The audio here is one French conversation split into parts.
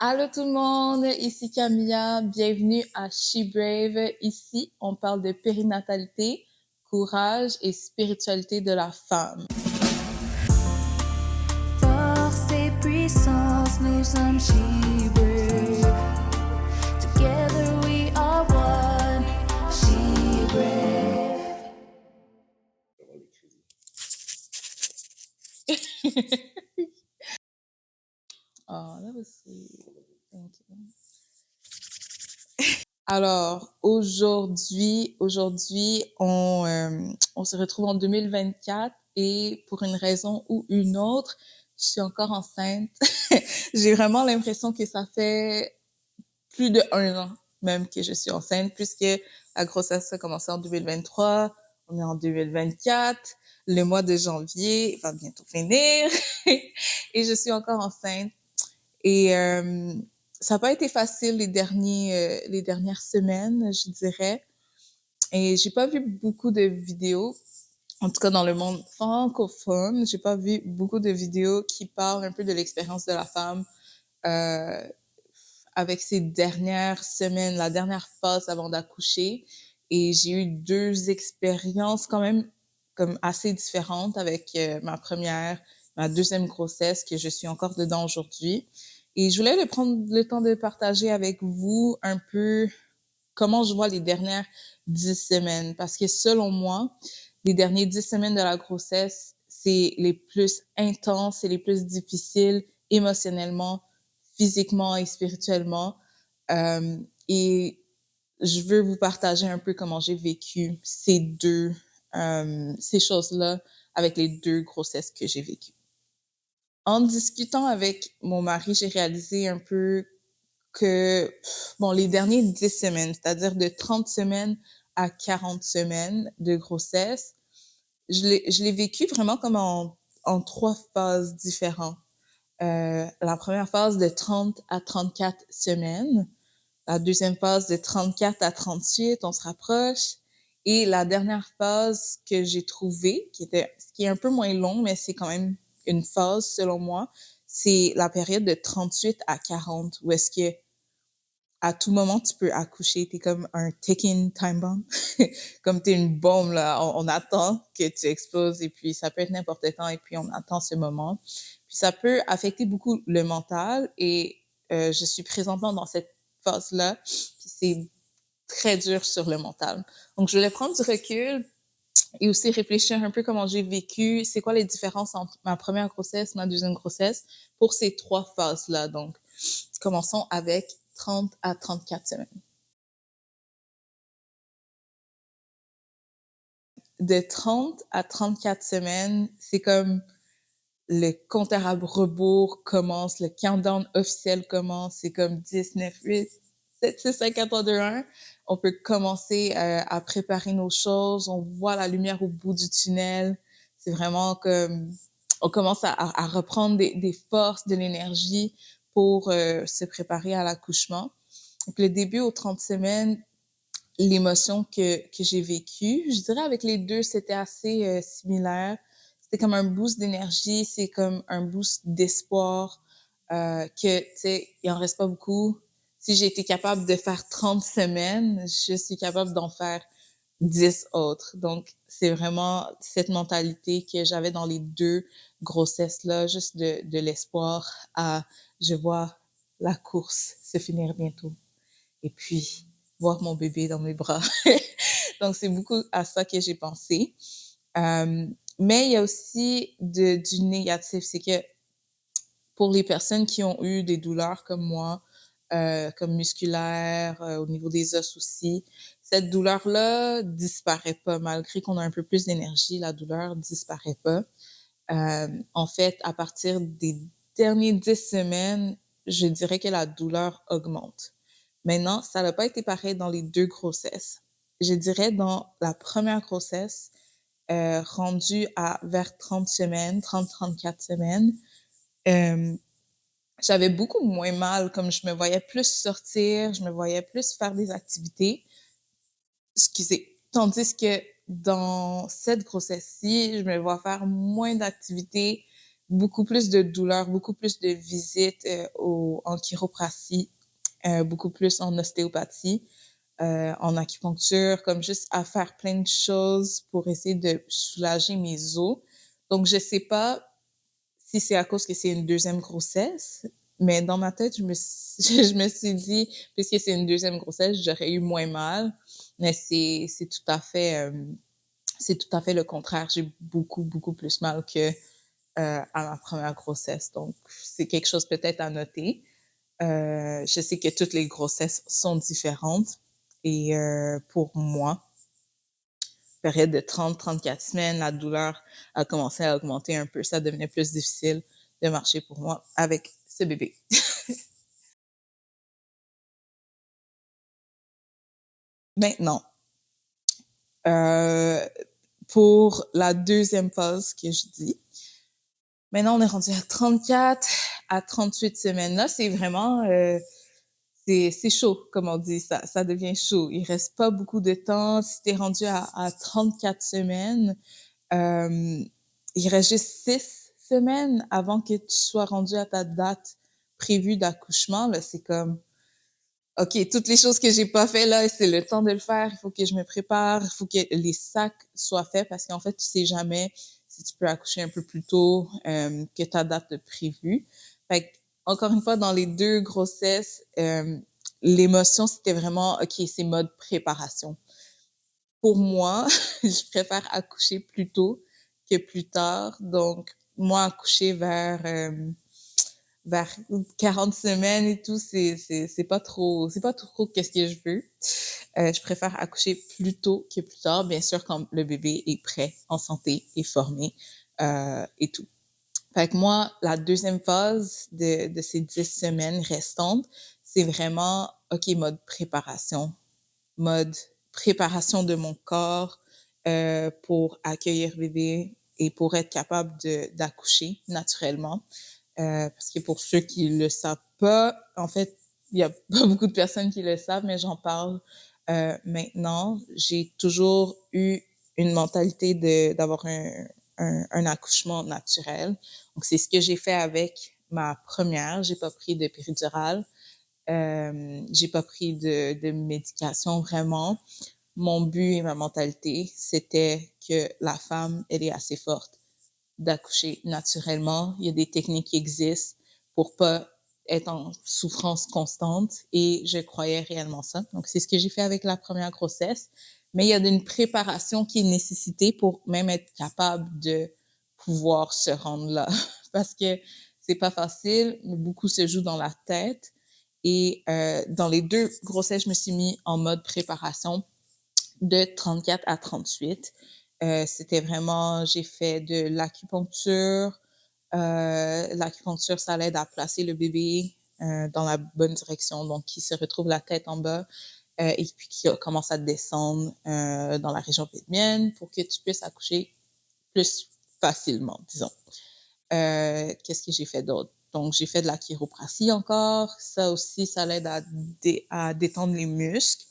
Allô tout le monde, ici Camilla, bienvenue à She Brave. Ici, on parle de périnatalité, courage et spiritualité de la femme. Force et puissance, nous sommes She Brave. Together we are one, She Brave. Oh, that was sweet. Thank you. Alors, aujourd'hui, on se retrouve en 2024 et pour une raison ou une autre, je suis encore enceinte. J'ai vraiment l'impression que ça fait plus de 1 an même que je suis enceinte, puisque la grossesse a commencé en 2023, on est en 2024, le mois de janvier va bientôt finir et je suis encore enceinte. Et ça n'a pas été facile les dernières semaines, je dirais. Et j'ai pas vu beaucoup de vidéos, en tout cas dans le monde francophone, j'ai pas vu beaucoup de vidéos qui parlent un peu de l'expérience de la femme euh, avec ces dernières semaines, la dernière phase avant d'accoucher. Et j'ai eu 2 expériences quand même comme assez différentes avec ma deuxième grossesse que je suis encore dedans aujourd'hui. Et je voulais prendre le temps de partager avec vous un peu comment je vois les dernières 10 semaines. Parce que selon moi, les dernières 10 semaines de la grossesse, c'est les plus intenses et les plus difficiles émotionnellement, physiquement et spirituellement. Euh, et je veux vous partager un peu comment j'ai vécu ces choses-là avec les 2 grossesses que j'ai vécues. En discutant avec mon mari, j'ai réalisé un peu que, bon, les dernières 10 semaines, c'est-à-dire de 30 semaines à 40 semaines de grossesse, je l'ai vécu vraiment comme en 3 phases différentes. La première phase de 30 à 34 semaines, la deuxième phase de 34 à 38, on se rapproche, et la dernière phase que j'ai trouvée, qui est un peu moins longue, mais c'est quand même une phase selon moi, c'est la période de 38 à 40, où est-ce que à tout moment, tu peux accoucher. T'es comme un ticking time bomb. Comme t'es une bombe, là. On attend que tu exploses et puis ça peut être n'importe quand et puis on attend ce moment. Puis ça peut affecter beaucoup le mental et je suis présentement dans cette phase-là. Puis c'est très dur sur le mental. Donc, je voulais prendre du recul et aussi réfléchir un peu comment j'ai vécu, c'est quoi les différences entre ma première grossesse, ma deuxième grossesse pour ces 3 phases-là. Donc, commençons avec 30 à 34 semaines. De 30 à 34 semaines, c'est comme le compte à rebours commence, le countdown officiel commence, c'est comme 10, 9, 8, 7, 6, 5, 4, 3, 2, 1. On peut commencer à préparer nos choses, on voit la lumière au bout du tunnel. C'est vraiment comme, on commence à reprendre des forces, de l'énergie pour se préparer à l'accouchement. Donc, le début aux 30 semaines, l'émotion que j'ai vécue. Je dirais avec les deux, c'était assez similaire. C'était comme un boost d'énergie, c'est comme un boost d'espoir que, tu sais, il en reste pas beaucoup. Si j'ai été capable de faire 30 semaines, je suis capable d'en faire 10 autres. Donc, c'est vraiment cette mentalité que j'avais dans les 2 grossesses-là, juste de l'espoir à je vois la course se finir bientôt et puis voir mon bébé dans mes bras. Donc, c'est beaucoup à ça que j'ai pensé. Euh, mais il y a aussi du négatif, c'est que pour les personnes qui ont eu des douleurs comme moi, comme musculaires, au niveau des os aussi, cette douleur-là disparaît pas. Malgré qu'on a un peu plus d'énergie, la douleur disparaît pas. En fait, à partir des dernières 10 semaines, je dirais que la douleur augmente. Maintenant, ça n'a pas été pareil dans les 2 grossesses. Je dirais dans la première grossesse, rendue à vers 30 semaines, 30-34 semaines, euh, j'avais beaucoup moins mal, comme je me voyais plus sortir, je me voyais plus faire des activités. Excusez. Tandis que dans cette grossesse-ci, je me vois faire moins d'activités, beaucoup plus de douleurs, beaucoup plus de visites en chiropratie, beaucoup plus en ostéopathie, en acupuncture, comme juste à faire plein de choses pour essayer de soulager mes os. Donc, je sais pas si c'est à cause que c'est une deuxième grossesse, mais dans ma tête, je me suis dit, puisque c'est une deuxième grossesse, j'aurais eu moins mal. Mais c'est tout à fait, c'est tout à fait le contraire. J'ai beaucoup, beaucoup plus mal que à ma première grossesse. Donc, c'est quelque chose peut-être à noter. Je sais que toutes les grossesses sont différentes. Et pour moi, période de 30-34 semaines, la douleur a commencé à augmenter un peu. Ça devenait plus difficile de marcher pour moi avec ce bébé. Maintenant, euh, pour la deuxième phase que je dis, maintenant on est rendu à 34 à 38 semaines. Là, c'est vraiment c'est chaud, comme on dit, ça devient chaud. Il reste pas beaucoup de temps. Si tu es rendu à 34 semaines, euh, il reste juste 6 semaines avant que tu sois rendu à ta date prévue d'accouchement. Là, c'est comme, OK, toutes les choses que j'ai pas fait là, c'est le temps de le faire. Il faut que je me prépare. Il faut que les sacs soient faits parce qu'en fait, tu sais jamais si tu peux accoucher un peu plus tôt que ta date prévue. Fait que, encore une fois, dans les deux grossesses, l'émotion, c'était vraiment, OK, c'est mode préparation. Pour moi, je préfère accoucher plus tôt que plus tard. Donc, moi, accoucher vers 40 semaines et tout, c'est pas trop qu'est-ce que je veux. Je préfère accoucher plus tôt que plus tard, bien sûr, quand le bébé est prêt, en santé et formé et tout. Fait que moi, la deuxième phase de ces 10 semaines restantes, c'est vraiment, OK, mode préparation. Mode préparation de mon corps pour accueillir bébé et pour être capable d'accoucher naturellement. Parce que pour ceux qui le savent pas, en fait, il y a pas beaucoup de personnes qui le savent, mais j'en parle maintenant. J'ai toujours eu une mentalité d'avoir un accouchement naturel. Donc, c'est ce que j'ai fait avec ma première. J'ai pas pris de péridurale. J'ai pas pris de médication vraiment. Mon but et ma mentalité, c'était que la femme, elle est assez forte d'accoucher naturellement. Il y a des techniques qui existent pour pas être en souffrance constante et je croyais réellement ça. Donc, c'est ce que j'ai fait avec la première grossesse. Mais il y a une préparation qui est nécessitée pour même être capable de pouvoir se rendre là. Parce que c'est pas facile, mais beaucoup se joue dans la tête. Et dans les deux grossesses, je me suis mis en mode préparation de 34 à 38. C'était vraiment, j'ai fait de l'acupuncture. L'acupuncture, ça l'aide à placer le bébé dans la bonne direction, donc qui se retrouve la tête en bas et puis qui commence à descendre dans la région pelvienne pour que tu puisses accoucher plus facilement, disons. Qu'est-ce que j'ai fait d'autre? Donc, j'ai fait de la chiropratie encore. Ça aussi, ça l'aide à détendre les muscles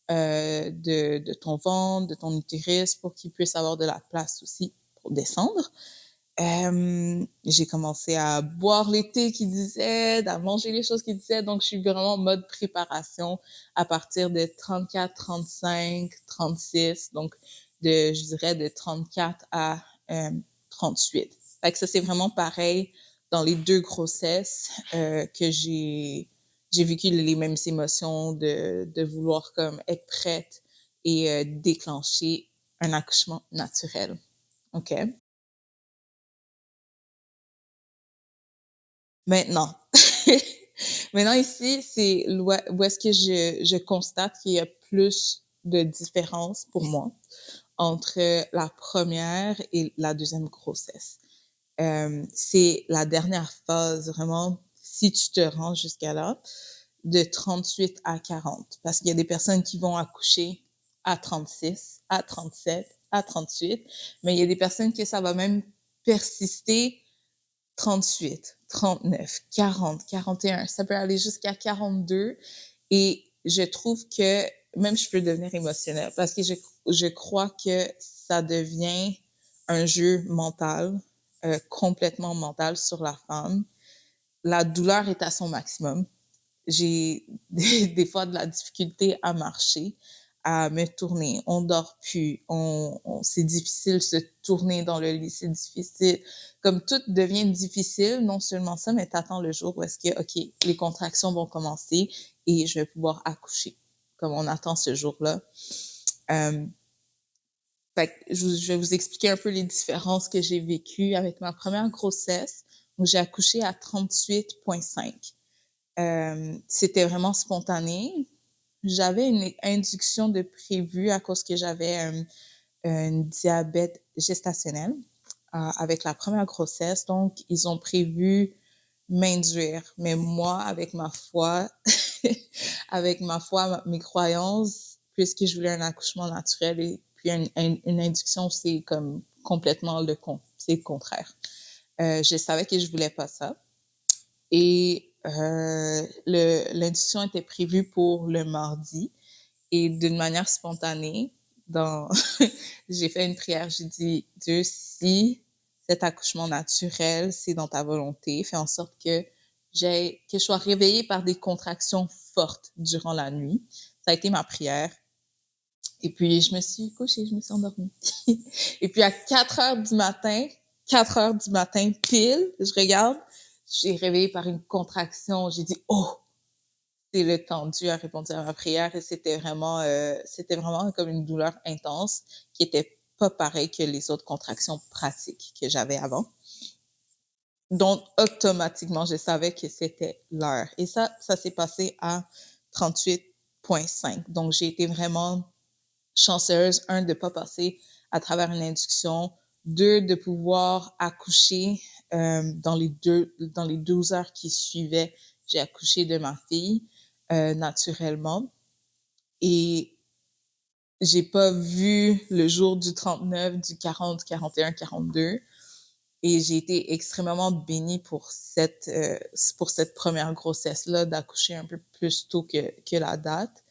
de ton ventre, de ton utérus, pour qu'il puisse avoir de la place aussi pour descendre. J'ai commencé à boire les thés qu'ils disaient, à manger les choses qu'ils disaient. Donc, je suis vraiment en mode préparation à partir de 34, 35, 36. Donc, je dirais de 34 à 38. Fait que ça, c'est vraiment pareil dans les deux grossesses que j'ai vécu les mêmes émotions de vouloir comme être prête et déclencher un accouchement naturel. OK? Maintenant. Maintenant, ici, c'est où est-ce que je constate qu'il y a plus de différence pour moi entre la première et la deuxième grossesse. C'est la dernière phase, vraiment, si tu te rends jusqu'à là, de 38 à 40. Parce qu'il y a des personnes qui vont accoucher à 36, à 37, à 38, mais il y a des personnes que ça va même persister 38, 39, 40, 41. Ça peut aller jusqu'à 42. Et je trouve que même je peux devenir émotionnelle parce que je crois que ça devient un jeu mental complètement mental sur la femme. La douleur est à son maximum. J'ai des fois de la difficulté à marcher, à me tourner. On dort plus. C'est difficile de se tourner dans le lit. C'est difficile. Comme tout devient difficile, non seulement ça, mais t'attends le jour où est-ce que, OK, les contractions vont commencer et je vais pouvoir accoucher. Comme on attend ce jour-là. Fait que je vais vous expliquer un peu les différences que j'ai vécues avec ma première grossesse. Donc, j'ai accouché à 38,5. C'était vraiment spontané. J'avais une induction de prévu à cause que j'avais un diabète gestationnel avec la première grossesse. Donc, ils ont prévu m'induire. Mais moi, avec ma foi, mes croyances, puisque je voulais un accouchement naturel et puis une induction, c'est comme complètement c'est le contraire. Je savais que je voulais pas ça. Et l'induction était prévue pour le mardi. Et d'une manière spontanée, j'ai fait une prière. J'ai dit, Dieu, si cet accouchement naturel, c'est dans ta volonté, fais en sorte que je sois réveillée par des contractions fortes durant la nuit. Ça a été ma prière. Et puis, je me suis couchée, je me suis endormie. Et puis, à 4 heures du matin, pile, je regarde, j'ai réveillé par une contraction. J'ai dit, oh, c'est le temps. Dieu a répondu à ma prière et c'était vraiment comme une douleur intense qui était pas pareil que les autres contractions pratiques que j'avais avant. Donc, automatiquement, je savais que c'était l'heure. Et ça s'est passé à 38,5. Donc, j'ai été vraiment chanceuse, un, de pas passer à travers une induction, deux, de pouvoir accoucher dans les 12 heures qui suivaient. J'ai accouché de ma fille naturellement et j'ai pas vu le jour du 39, du 40, 41, 42 et j'ai été extrêmement bénie pour cette première grossesse-là, d'accoucher un peu plus tôt que la date.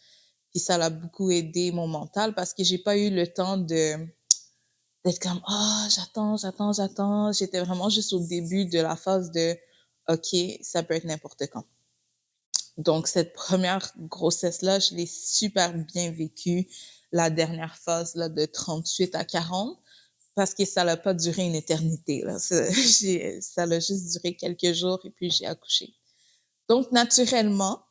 Puis ça l'a beaucoup aidé mon mental parce que j'ai pas eu le temps d'être comme j'attends. J'étais vraiment juste au début de la phase de OK, ça peut être n'importe quand. Donc cette première grossesse-là, je l'ai super bien vécue, la dernière phase là de 38 à 40 parce que ça n'a pas duré une éternité là. Ça a juste duré quelques jours et puis j'ai accouché. Donc naturellement,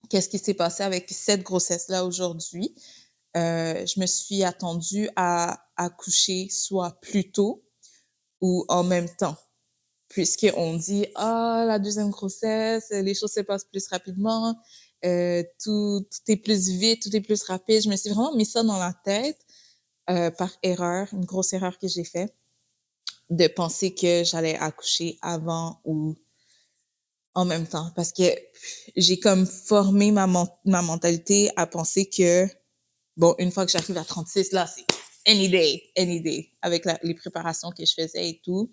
qu'est-ce qui s'est passé avec cette grossesse-là aujourd'hui? Je me suis attendue à accoucher soit plus tôt ou en même temps. Puisqu'on dit, la deuxième grossesse, les choses se passent plus rapidement, tout est plus vite, tout est plus rapide. Je me suis vraiment mis ça dans la tête par erreur, une grosse erreur que j'ai faite, de penser que j'allais accoucher avant ou en même temps. Parce que j'ai comme formé ma mentalité à penser que bon, une fois que j'arrive à 36, là, c'est any day, avec les préparations que je faisais et tout.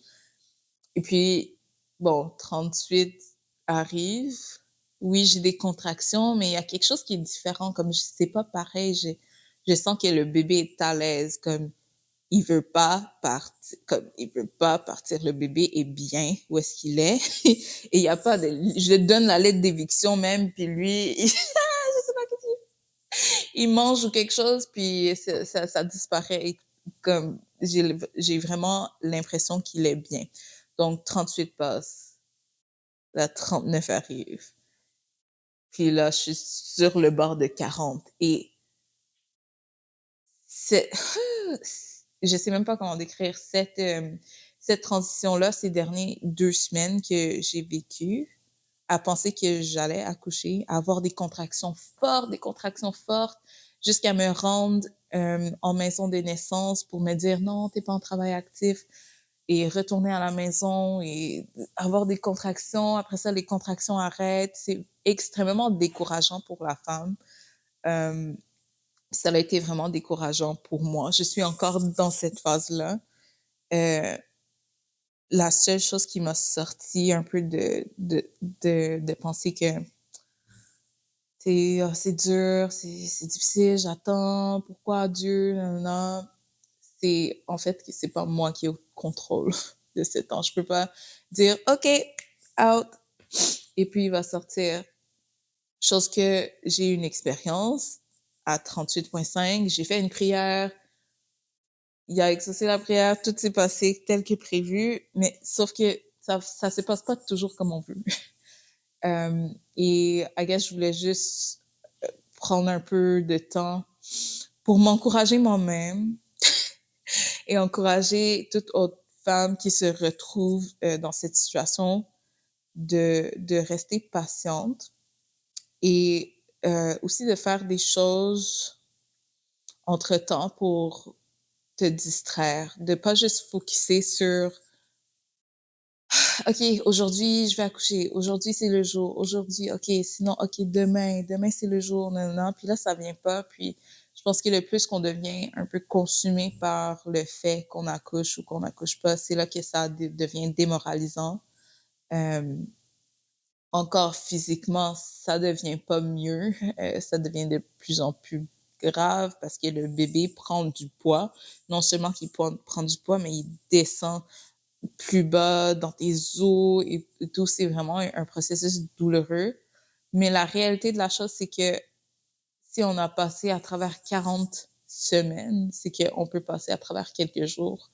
Et puis, bon, 38 arrive. Oui, j'ai des contractions, mais il y a quelque chose qui est différent. Comme c'est pas pareil. Je sens que le bébé est à l'aise. Comme il veut pas partir. Comme il veut pas partir. Le bébé est bien où est-ce qu'il est. Et il y a pas de. Je donne la lettre d'éviction même, puis lui, je sais pas qu'est-ce il mange ou quelque chose, puis ça disparaît. Comme j'ai vraiment l'impression qu'il est bien. Donc 38 passe, la 39 arrive. Puis là, je suis sur le bord de 40 et c'est je sais même pas comment décrire cette transition-là, ces dernières 2 semaines que j'ai vécues, à penser que j'allais accoucher, à avoir des contractions fortes, jusqu'à me rendre en maison de naissance pour me dire non, t'es pas en travail actif, et retourner à la maison et avoir des contractions. Après ça, les contractions arrêtent. C'est extrêmement décourageant pour la femme. Ça a été vraiment décourageant pour moi. Je suis encore dans cette phase-là. La seule chose qui m'a sorti un peu de penser que c'est dur, c'est difficile, j'attends, pourquoi Dieu, non, c'est en fait que c'est pas moi qui ai au contrôle. de 7 ans. Je peux pas dire, OK, out, et puis il va sortir. Chose que j'ai eu une expérience à 38,5, j'ai fait une prière, il a exaucé la prière, tout s'est passé tel que prévu, mais sauf que ça se passe pas toujours comme on veut. Et I guess je voulais juste prendre un peu de temps pour m'encourager moi-même et encourager toute autre femme qui se retrouve dans cette situation de rester patiente et aussi de faire des choses entre-temps pour te distraire, de pas juste focuser sur OK, aujourd'hui, je vais accoucher. Aujourd'hui, c'est le jour. Aujourd'hui, OK, sinon, OK, demain, c'est le jour. Non, non. Puis là, ça vient pas. Puis, je pense que le plus qu'on devient un peu consumé par le fait qu'on accouche ou qu'on n'accouche pas, c'est là que ça devient démoralisant. Encore physiquement, ça devient pas mieux. Ça devient de plus en plus grave parce que le bébé prend du poids. Non seulement qu'il prend du poids, mais il descend plus bas dans tes os et tout. C'est vraiment un processus douloureux. Mais la réalité de la chose, c'est que si on a passé à travers 40 semaines, c'est qu'on peut passer à travers quelques jours.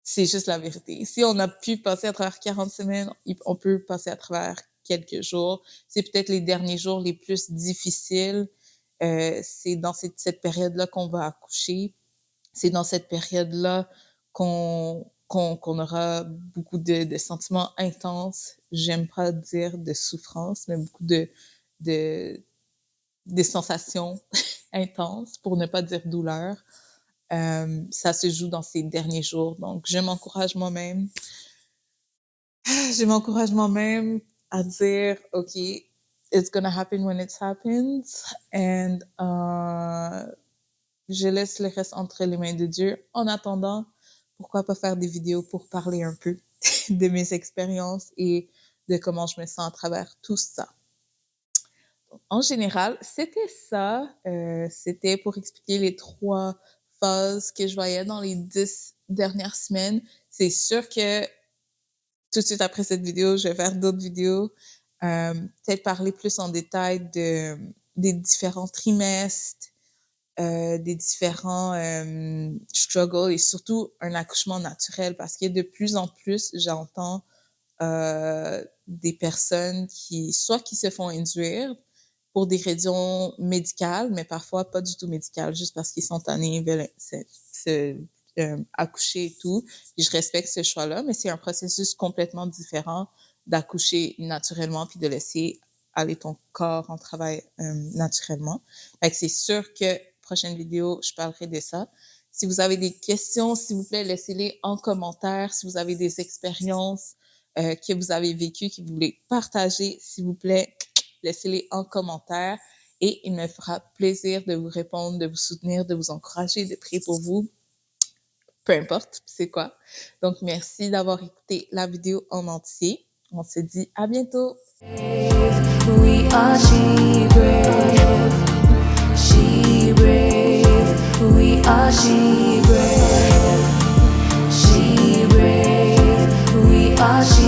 C'est juste la vérité. Si on a pu passer à travers 40 semaines, on peut passer à travers quelques jours. C'est peut-être les derniers jours les plus difficiles. C'est dans cette période-là qu'on va accoucher. C'est dans cette période-là qu'on aura beaucoup de sentiments intenses. J'aime pas dire de souffrance, mais beaucoup de sensations intenses, pour ne pas dire douleur. Ça se joue dans ces derniers jours. Donc, je m'encourage moi-même. Je m'encourage moi-même à dire, OK, it's gonna happen when it happens. And je laisse le reste entre les mains de Dieu. En attendant, pourquoi pas faire des vidéos pour parler un peu de mes expériences et de comment je me sens à travers tout ça. Donc, en général, c'était ça. C'était pour expliquer les 3 phases que je voyais dans les 10 dernières semaines. C'est sûr que tout de suite après cette vidéo, je vais faire d'autres vidéos. Peut-être parler plus en détail des différents trimestres, des différents struggles et surtout un accouchement naturel parce que de plus en plus, j'entends des personnes qui se font induire pour des raisons médicales, mais parfois pas du tout médicales, juste parce qu'ils sont tannés, ils veulent accoucher et tout. Puis je respecte ce choix-là, mais c'est un processus complètement différent d'accoucher naturellement puis de laisser aller ton corps en travail naturellement. Fait que c'est sûr que prochaine vidéo, je parlerai de ça. Si vous avez des questions, s'il vous plaît, laissez-les en commentaire. Si vous avez des expériences que vous avez vécues, que vous voulez partager, s'il vous plaît, laissez-les en commentaire. Et il me fera plaisir de vous répondre, de vous soutenir, de vous encourager, de prier pour vous. Peu importe c'est quoi. Donc, merci d'avoir écouté la vidéo en entier. On se dit à bientôt. We are she brave. She brave. We are she brave. She brave. We are she